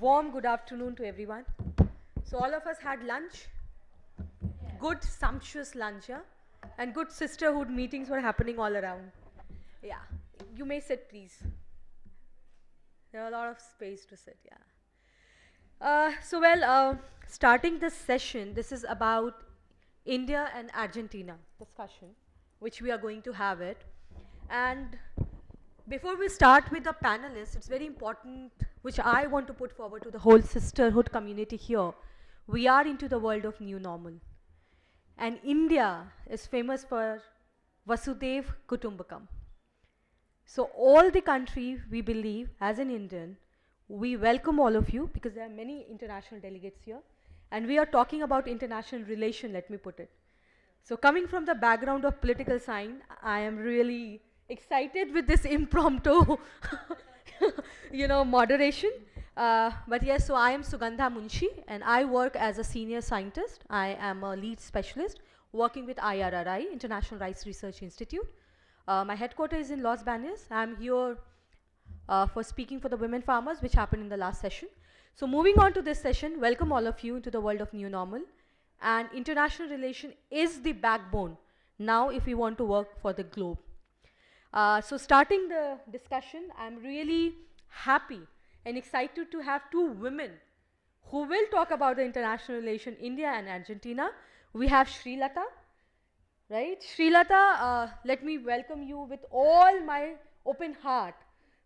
warm good afternoon to everyone. So all of us had lunch, good sumptuous lunch, yeah? And good sisterhood meetings were happening all around. Yeah, you may sit, please. There are a lot of space to sit, yeah. Starting this session, this is about India and Argentina discussion, which we are going to have it. And before we start with the panelists, it's very important, which I want to put forward to the whole sisterhood community here. We are into the world of new normal. And India is famous for Vasudev Kutumbakam. So all the country, we believe, as an Indian, we welcome all of you because there are many international delegates here. And we are talking about international relation, let me put it. So coming from the background of political science, I am really excited with this impromptu, moderation. But yes, so I am Sugandha Munshi and I work as a senior scientist. I am a lead specialist working with IRRI, International Rice Research Institute. My headquarters is in Los Baños. I'm here for speaking for the women farmers, which happened in the last session. So moving on to this session, welcome all of you into the world of new normal. And international relation is the backbone now if we want to work for the globe. So starting the discussion, I'm really happy and excited to have two women who will talk about the international relation India and Argentina. We have Srilata, right? Srilata, let me welcome you with all my open heart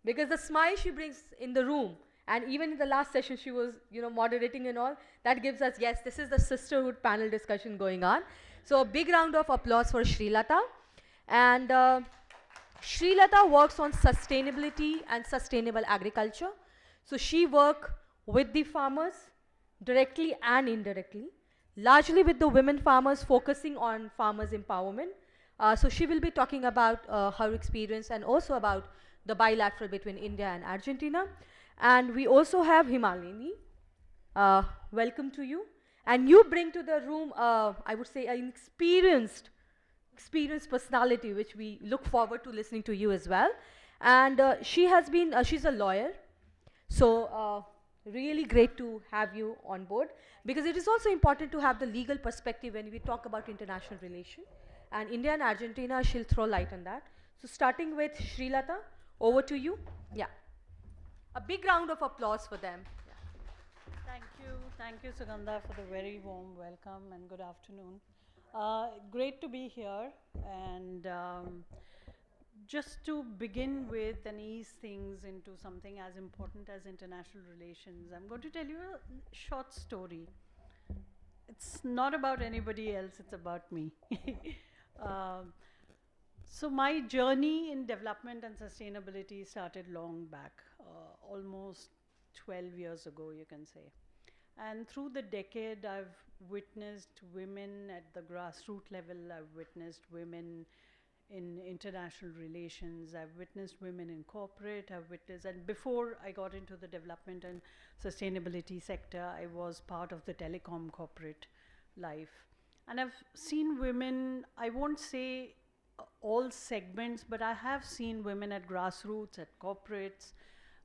because the smile she brings in the room and even in the last session she was, moderating and all, that gives us, yes, this is the sisterhood panel discussion going on. So a big round of applause for Srilata. And Srilata works on sustainability and sustainable agriculture. So she works with the farmers directly and indirectly, largely with the women farmers focusing on farmers empowerment. So she will be talking about her experience and also about the bilateral between India and Argentina. And we also have Himalini. Welcome to you. And you bring to the room, I would say, an experienced personality, which we look forward to listening to you as well. And she's a lawyer. So really great to have you on board because it is also important to have the legal perspective when we talk about international relation. And India and Argentina, she'll throw light on that. So starting with Srilata, over to you. Yeah. A big round of applause for them. Thank you, Sugandha, for the very warm welcome and good afternoon. Great to be here, and just to begin with and ease things into something as important as international relations, I'm going to tell you a short story. It's not about anybody else, it's about me. Um, so my journey in development and sustainability started long back, almost 12 years ago, you can say. And through the decade, I've witnessed women at the grassroots level, I've witnessed women in international relations, I've witnessed women in corporate, and before I got into the development and sustainability sector, I was part of the telecom corporate life. And I've seen women, I won't say all segments, but I have seen women at grassroots, at corporates,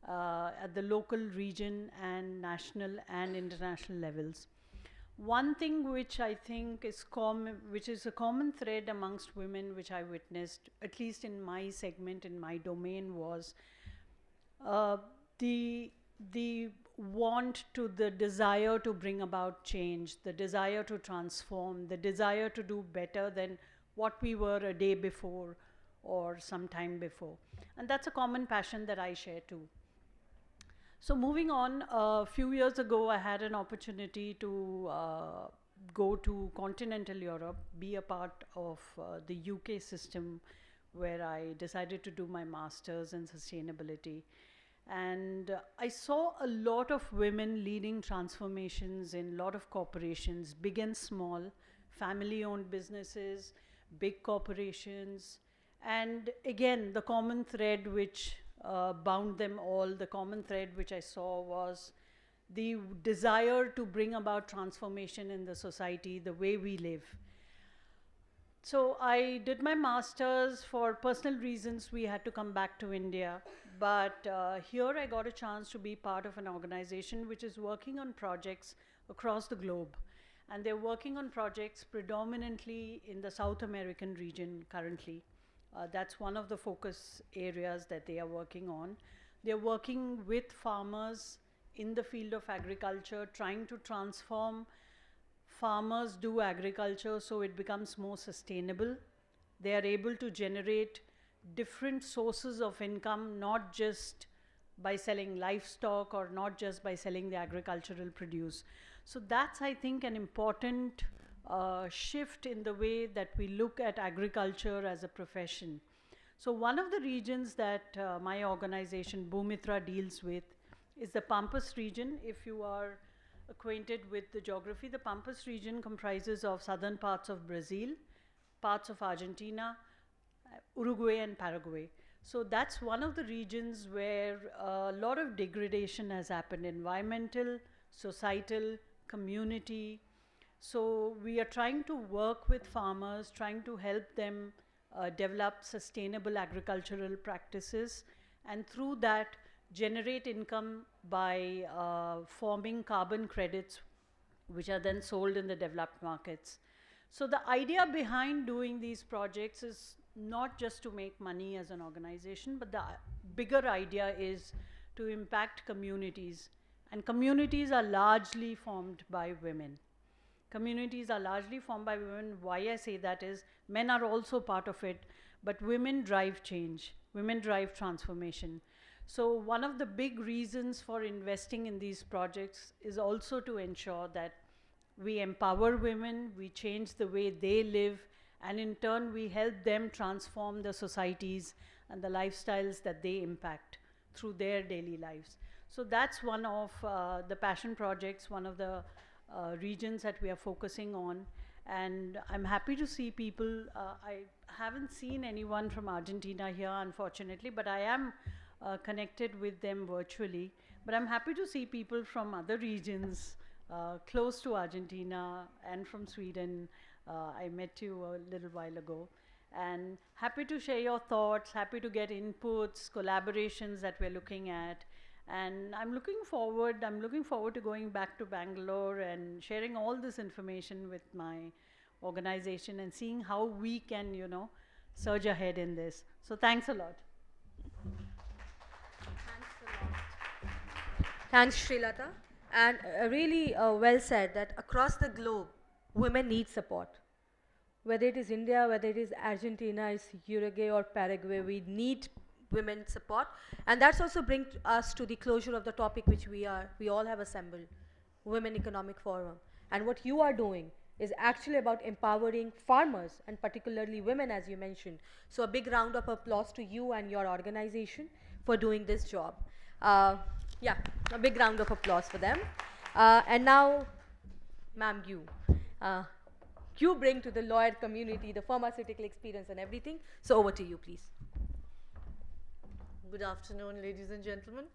at the local, region, and national and international levels. One thing which I think is common, which is a common thread amongst women, which I witnessed, at least in my segment, in my domain, was uh, the the desire to bring about change, the desire to transform, the desire to do better than what we were a day before or some time before. And that's a common passion that I share too. So moving on, a few years ago, I had an opportunity to go to continental Europe, be a part of the UK system, where I decided to do my master's in sustainability. And I saw a lot of women leading transformations in a lot of corporations, big and small, family-owned businesses, big corporations. And again, the common thread which bound them all, the common thread which I saw was the desire to bring about transformation in the society, the way we live. So I did my master's. For personal reasons, we had to come back to India. But here I got a chance to be part of an organization which is working on projects across the globe. And they're working on projects predominantly in the South American region currently. That's one of the focus areas that they are working on. They're working with farmers in the field of agriculture, trying to transform farmers do agriculture so it becomes more sustainable. They are able to generate different sources of income, not just by selling livestock or not just by selling the agricultural produce. So that's, I think, an important shift in the way that we look at agriculture as a profession. So one of the regions that my organization Bhumitra deals with is the Pampas region. If you are acquainted with the geography, the Pampas region comprises of southern parts of Brazil, parts of Argentina, Uruguay and Paraguay. So that's one of the regions where a lot of degradation has happened, environmental, societal, community. So we are trying to work with farmers, trying to help them develop sustainable agricultural practices, and through that generate income by forming carbon credits, which are then sold in the developed markets. So the idea behind doing these projects is not just to make money as an organization, but the bigger idea is to impact communities. And communities are largely formed by women. Communities are largely formed by women. Why I say that is men are also part of it, but women drive change, women drive transformation. So one of the big reasons for investing in these projects is also to ensure that we empower women, we change the way they live, and in turn we help them transform the societies and the lifestyles that they impact through their daily lives. So that's one of the passion projects, one of the regions that we are focusing on. And I'm happy to see people. I haven't seen anyone from Argentina here, unfortunately, but I am connected with them virtually. But I'm happy to see people from other regions close to Argentina and from Sweden. I met you a little while ago. And happy to share your thoughts, happy to get inputs, collaborations that we're looking at. And I'm looking forward to going back to Bangalore and sharing all this information with my organization and seeing how we can, surge ahead in this. So thanks a lot. Thanks a lot. Thanks, Srilata. And really well said that across the globe, women need support. Whether it is India, whether it is Argentina, it's Uruguay or Paraguay, we need women support. And that's also brings us to the closure of the topic which we all have assembled, Women Economic Forum. And what you are doing is actually about empowering farmers and particularly women, as you mentioned. So a big round of applause to you and your organization for doing this job. Uh, yeah, a big round of applause for them. And now, ma'am, uh, you bring to the lawyer community the pharmaceutical experience and everything. So over to you, please. Good afternoon, ladies and gentlemen.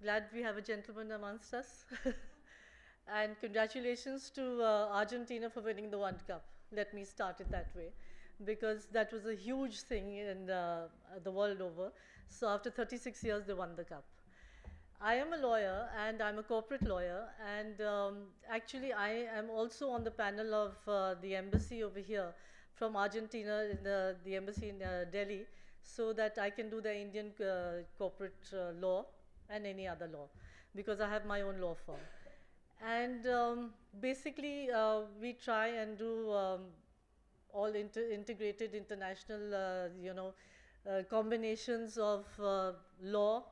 Glad we have a gentleman amongst us. And congratulations to Argentina for winning the World Cup. Let me start it that way, because that was a huge thing in the world over. So after 36 years, they won the cup. I am a lawyer and I'm a corporate lawyer, and actually I am also on the panel of the embassy over here from Argentina, in the embassy in Delhi, so that I can do the Indian corporate law and any other law, because I have my own law firm. And basically we try and do all integrated international combinations of law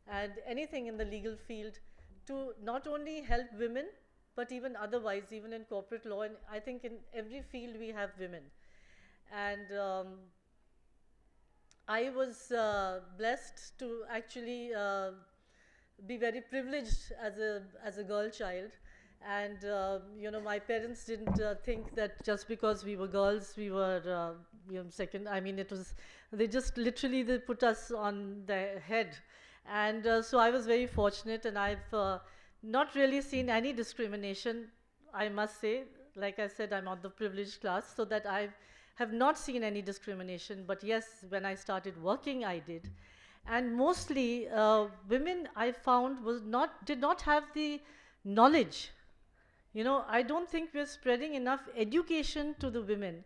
and anything in the legal field to not only help women but even otherwise, even in corporate law. And I think in every field we have women. And I was blessed to actually be very privileged as a girl child. And my parents didn't think that just because we were girls we were second. I mean, it was, they just literally they put us on the head. And so I was very fortunate, and I've not really seen any discrimination, I must say. Like I said, I'm on the privileged class, so that I've have not seen any discrimination, but yes, when I started working, I did. And mostly, women I found did not have the knowledge. You know, I don't think we're spreading enough education to the women,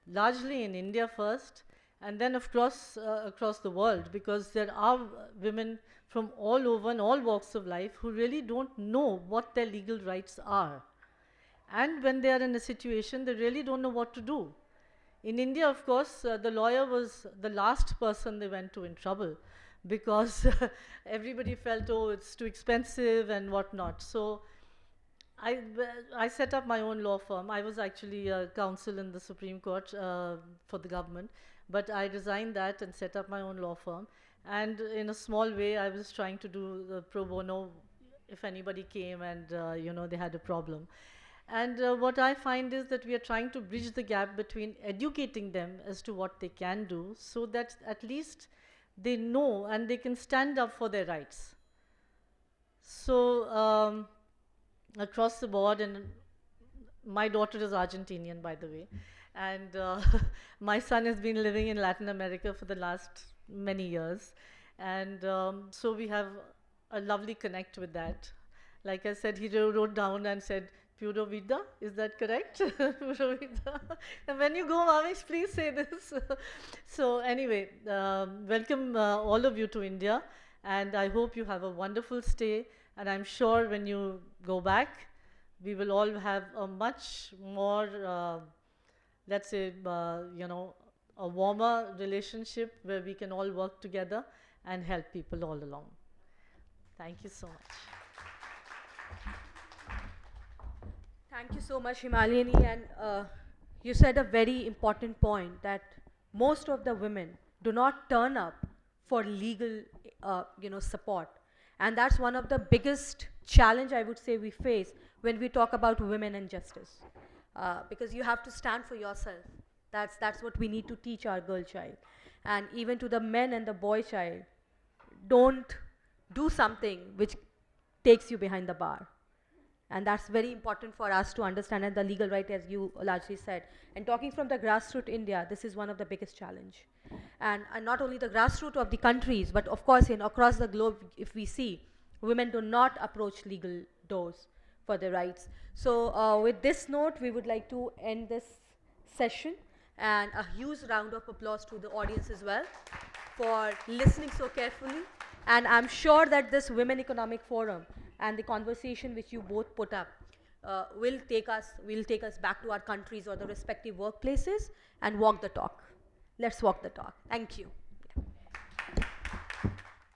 largely in India first, and then across the world, because there are women from all over and all walks of life who really don't know what their legal rights are. And when they are in a situation, they really don't know what to do. In India, of course, the lawyer was the last person they went to in trouble because everybody felt, oh, it's too expensive and whatnot. So I, I set up my own law firm. I was actually a counsel in the Supreme Court for the government, but I resigned that and set up my own law firm. And in a small way, I was trying to do the pro bono if anybody came and they had a problem. And what I find is that we are trying to bridge the gap between educating them as to what they can do, so that at least they know and they can stand up for their rights. So across the board, and my daughter is Argentinian, by the way, and my son has been living in Latin America for the last many years, and so we have a lovely connect with that. Like I said, he wrote down and said, Puro vida, is that correct? Puro vida. And when you go, Mamish, please say this. So anyway, welcome all of you to India, and I hope you have a wonderful stay, and I'm sure when you go back, we will all have a much more, let's say, a warmer relationship where we can all work together and help people all along. Thank you so much. Thank you so much, Himalini. And you said a very important point that most of the women do not turn up for legal, support. And that's one of the biggest challenge I would say we face when we talk about women and justice. Because you have to stand for yourself. That's what we need to teach our girl child. And even to the men and the boy child, don't do something which takes you behind the bar. And that's very important for us to understand, and the legal right, as you largely said. And talking from the grassroots India, this is one of the biggest challenge. And not only the grassroots of the countries, but of course across the globe, if we see, women do not approach legal doors for their rights. So with this note, we would like to end this session, and a huge round of applause to the audience as well for listening so carefully. And I'm sure that this Women Economic Forum and the conversation which you both put up will take us back to our countries or the respective workplaces and walk the talk. Let's walk the talk. Thank you.